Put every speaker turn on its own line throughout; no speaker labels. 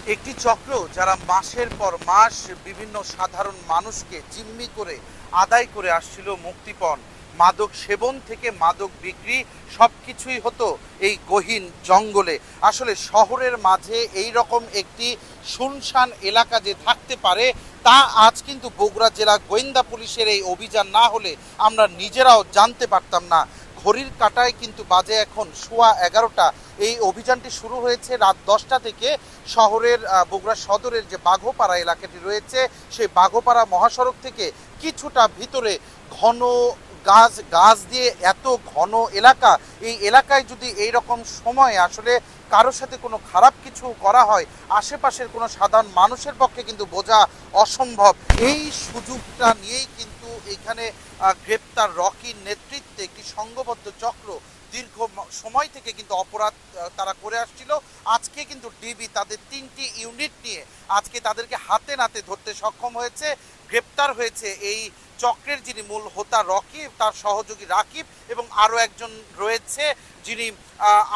একটি চক্র যারা মাসের পর মাস বিভিন্ন সাধারণ মানুষকে জিম্মি করে আদায় করে আসছিল মুক্তিপণ, মাদক সেবন থেকে মাদক বিক্রি সব কিছুই হতো এই গহীন জঙ্গলে। আসলে শহরের মাঝে এই রকম একটি শুনশান এলাকা যে থাকতে পারে তা আজ কিন্তু বগুড়া জেলা গোয়েন্দা পুলিশের এই অভিযান না হলে আমরা নিজেরাও জানতে পারতাম না। ঘড়ির কাঁটায় কিন্তু বাজে এখন সোয়া 11টা। এই অভিযানটি শুরু হয়েছে রাত 10টা থেকে। শহরের বগুড়া সদরের যে বাঘোপাড়া এলাকাটি রয়েছে সেই বাঘোপাড়া মহাসড়ক থেকে কিছুটা ভিতরে ঘন গাছ গাছ দিয়ে এত ঘন এলাকা। এই এলাকায় যদি এই রকম সময়ে আসলে কারোর সাথে কোনো খারাপ কিছু করা হয়, আশেপাশের কোনো সাধারণ মানুষের পক্ষে কিন্তু বোঝা অসম্ভব। এই সুযোগটা নিয়েই কিন্তু এখানে গ্রেপ্তার রকির নেতৃত্বে একটি সংঘবদ্ধ চক্র দীর্ঘ সময় থেকে কিন্তু অপরাধ তারা করে আসছিল। আজকে কিন্তু ডিবি তাদের 3টি ইউনিট নিয়ে আজকে তাদেরকে হাতে নাতে ধরতে সক্ষম হয়েছে। গ্রেপ্তার হয়েছে এই চক্রের যিনি মূল হোতা রকি, তার সহযোগী রাকিব এবং আরও একজন রয়েছে যিনি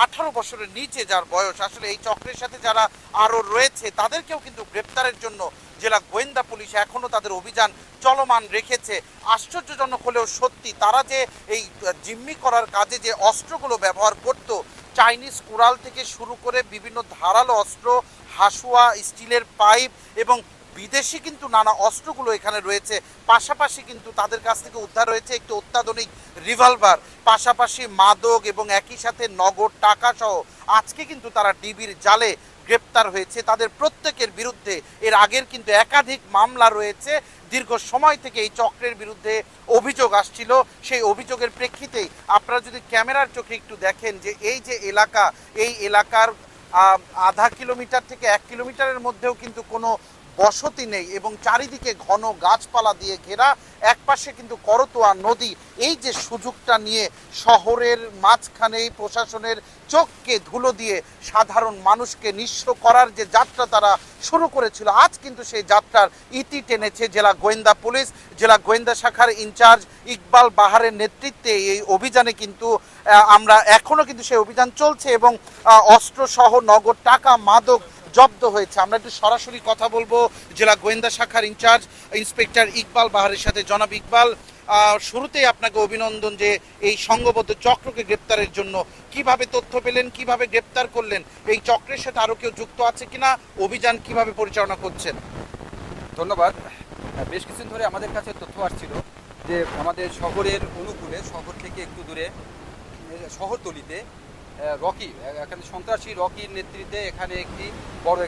18 বছরের নিচে যার বয়স। আসলে এই চক্রের সাথে যারা আরও রয়েছে তাদেরকেও কিন্তু গ্রেপ্তারের জন্য জেলা গোয়েন্দা পুলিশ এখনও তাদের অভিযান চলমান রেখেছে। আশ্চর্যজনক হলেও সত্যি, তারা যে এই জিম্মি করার কাজে যে অস্ত্রগুলো ব্যবহার করত, চাইনিজ কুড়াল থেকে শুরু করে বিভিন্ন ধারালো অস্ত্র, হাসুয়া, স্টিলের পাইপ এবং বিদেশি কিন্তু নানা অস্ত্রগুলো এখানে রয়েছে। পাশাপাশি কিন্তু তাদের কাছ থেকে উদ্ধার হয়েছে একটি অত্যাধুনিক রিভলভার, পাশাপাশি মাদক এবং একই সাথে নগদ টাকা সহ আজকে কিন্তু তারা ডিবির জালে গ্রেপ্তার হয়েছে। তাদের প্রত্যেকের বিরুদ্ধে এর আগের কিন্তু একাধিক মামলা রয়েছে। দীর্ঘ সময় থেকে এই চক্রের বিরুদ্ধে অভিযোগ আসছিল। সেই অভিযোগের প্রেক্ষিতেই আপনারা যদি ক্যামেরার চোখে একটু দেখেন যে এই যে এলাকা, এই এলাকার আধা কিলোমিটার থেকে 1 কিলোমিটারের মধ্যেও কিন্তু কোনো বসতি নেই এবং চারিদিকে ঘন গাছপালা দিয়ে ঘেরা, একপাশে কিন্তু করতোয়া নদী। এই যে সুযোগটা নিয়ে শহরের মাঝখানেই প্রশাসনের চোখকে ধুলো দিয়ে সাধারণ মানুষকে নিঃস্ব করার যে যাত্রা তারা শুরু করেছিল, আজ কিন্তু সেই যাত্রার ইতি টেনেছে জেলা গোয়েন্দা পুলিশ। জেলা গোয়েন্দা শাখার ইনচার্জ ইকবাল বাহারের নেতৃত্বে এই অভিযানে কিন্তু আমরা এখনও কিন্তু সেই অভিযান চলছে এবং অস্ত্রসহ নগদ টাকা, মাদক জব্দ হয়েছে। আমরা একটু সরাসরি কথা বলবো জেলা গোয়েন্দা শাখার ইনচার্জ ইন্সপেক্টর ইকবাল বাহারের সাথে। জনাব ইকবাল, শুরুতেই আপনাকে অভিনন্দন যে এই সংঘবদ্ধ চক্রকে গ্রেপ্তারের জন্য। কিভাবে তথ্য পেলেন, কিভাবে গ্রেপ্তার করলেন, এই চক্রের সাথে আরও কেউ যুক্ত আছে কিনা, অভিযান কিভাবে পরিচালনা করছেন?
ধন্যবাদ। বেশ কিছুদিন ধরে আমাদের কাছে তথ্য আসছিল যে আমাদের শহরের অনুকূলে, শহর থেকে একটু দূরে শহরতলিতে রকি, এখানে সন্ত্রাসী রকির নেতৃত্বে এখানে একটি বড়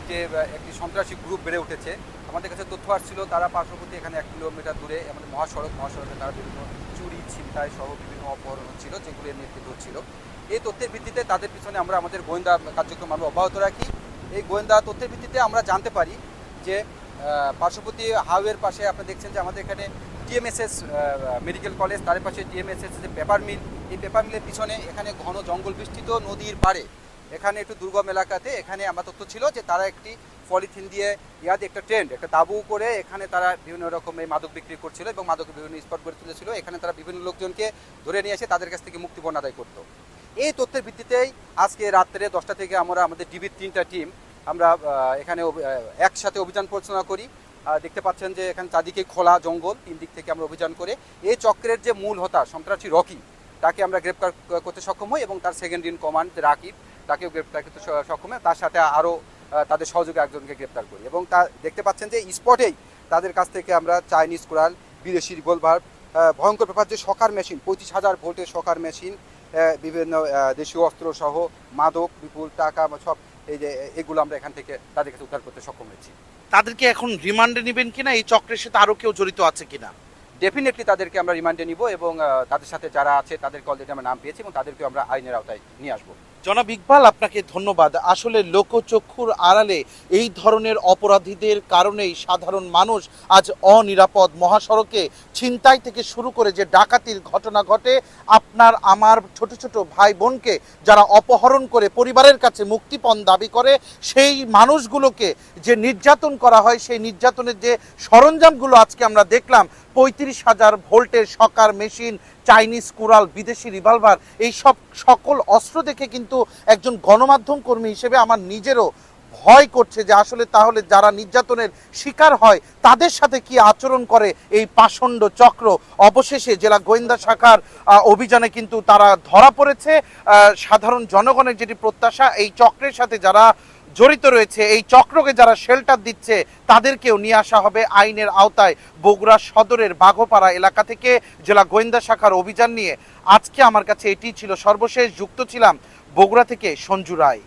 একটি সন্ত্রাসী গ্রুপ বেড়ে উঠেছে। আমাদের কাছে তথ্য আসছিল তারা পার্শ্ববর্তী এখানে 1 কিলোমিটার দূরে আমাদের মহাসড়কে তারা বিভিন্ন চুরি, ছিনতাই সহ বিভিন্ন অপহরণ হচ্ছিল, যেগুলির নেতৃত্ব হচ্ছিল। এই তথ্যের ভিত্তিতে তাদের পিছনে আমরা আমাদের গোয়েন্দা কার্যক্রম আমরা অব্যাহত রাখি। এই গোয়েন্দা তথ্যের ভিত্তিতে আমরা জানতে পারি যে পার্শ্ববর্তী হাইওয়ের পাশে আপনি দেখছেন যে আমাদের এখানে টিএমএসএস মেডিকেল কলেজ, তার পাশে টিএমএসএস যে পেপার মিল, এই পেপার মিলের পিছনে এখানে ঘন জঙ্গল বিস্তৃত নদীর পাড়ে এখানে একটু দুর্গম এলাকাতে এখানে আমার তথ্য ছিল যে তারা একটি পলিথিন দিয়ে একটা টেন্ট, একটা তাঁবু করে এখানে তারা বিভিন্ন রকমের মাদক বিক্রি করছিল এবং মাদক বিভিন্ন স্পট গড়ে তুলেছিল। এখানে তারা বিভিন্ন লোকজনকে ধরে নিয়ে এসে তাদের কাছ থেকে মুক্তিপণ আদায় করতো। এই তথ্যের ভিত্তিতেই আজকে রাত্রে 10টা থেকে আমরা আমাদের ডিবির 3টা টিম আমরা এখানে একসাথে অভিযান পরিচালনা করি। দেখতে পাচ্ছেন যে এখানে চারদিকে খোলা জঙ্গল, 3 দিক থেকে আমরা অভিযান করে এই চক্রের যে মূল হোতা সন্ত্রাসী রকি তাকে আমরা গ্রেপ্তার করতে সক্ষম হই এবং তার সেকেন্ড ইন কমান্ড রাকিব তাকেও গ্রেপ্তার করতে সক্ষম হয়। তার সাথে আরও তাদের সহযোগী একজনকে গ্রেপ্তার করি এবং তা দেখতে পাচ্ছেন যে স্পটেই তাদের কাছ থেকে আমরা চাইনিজ কুড়াল, বিদেশি রিভলভার, ভয়ঙ্কর ব্যাপার যে শকার মেশিন, 25,000 ভোল্টের শকার মেশিন, বিভিন্ন দেশীয় অস্ত্র সহ মাদক, বিপুল টাকা সব এগুলো আমরা এখান থেকে তাদের কাছে উদ্ধার করতে সক্ষম হয়েছি।
তাদেরকে এখন রিমান্ডে নেবেন কিনা, এই চক্রের সাথে আরও কেউ জড়িত আছে কিনা?
ডেফিনেটলি তাদেরকে আমরা রিমান্ডে নিব এবং তাদের সাথে যারা আছে তাদেরকে অলরেডি আমরা নাম পেয়েছি এবং তাদেরকে আমরা আইনের আওতায় নিয়ে আসবো।
জনাব ইকবাল, আপনাকে ধন্যবাদ। আসলে লোকচক্ষুর আড়ালে এই ধরনের অপরাধীদের কারণেই সাধারণ মানুষ আজ অনিরাপদ। মহাসড়কে ছিনতাই থেকে শুরু করে যে ডাকাতির ঘটনা ঘটে, আপনার আমার ছোট ছোট ভাই বোনকে যারা অপহরণ করে পরিবারের কাছে মুক্তিপণ দাবি করে, সেই মানুষগুলোকে যে নির্যাতন করা হয়, সেই নির্যাতনের যে সরঞ্জামগুলো আজকে আমরা দেখলাম, 35,000 ভোল্টের শকার মেশিন, চাইনিজ কুড়াল, বিদেশি রিভলভার, এই সকল অস্ত্র দেখে কিন্তু একজন গণমাধ্যম কর্মী হিসেবে আমার নিজেরও ভয় করছে যে আসলে তাহলে যারা নির্যাতনের শিকার হয় তাদের সাথে কি আচরণ করে এই পাষণ্ড চক্র। অবশেষে জেলা গোয়েন্দা শাখার অভিযানে কিন্তু তারা ধরা পড়েছে। সাধারণ জনগণের যেটি প্রত্যাশা, এই চক্রের সাথে যারা জড়িত রয়েছে, এই চক্রকে যারা শেল্টার দিচ্ছে তাদেরকেও নিয়ে আসা হবে আইনের আওতায়। বগুড়া সদরের বাঘোপাড়া এলাকা থেকে জেলা গোয়েন্দা শাখার অভিযান নিয়ে আজকে আমার কাছে এটি ছিল সর্বশেষ। যুক্ত ছিলাম বগুড়া থেকে সঞ্জু রায়।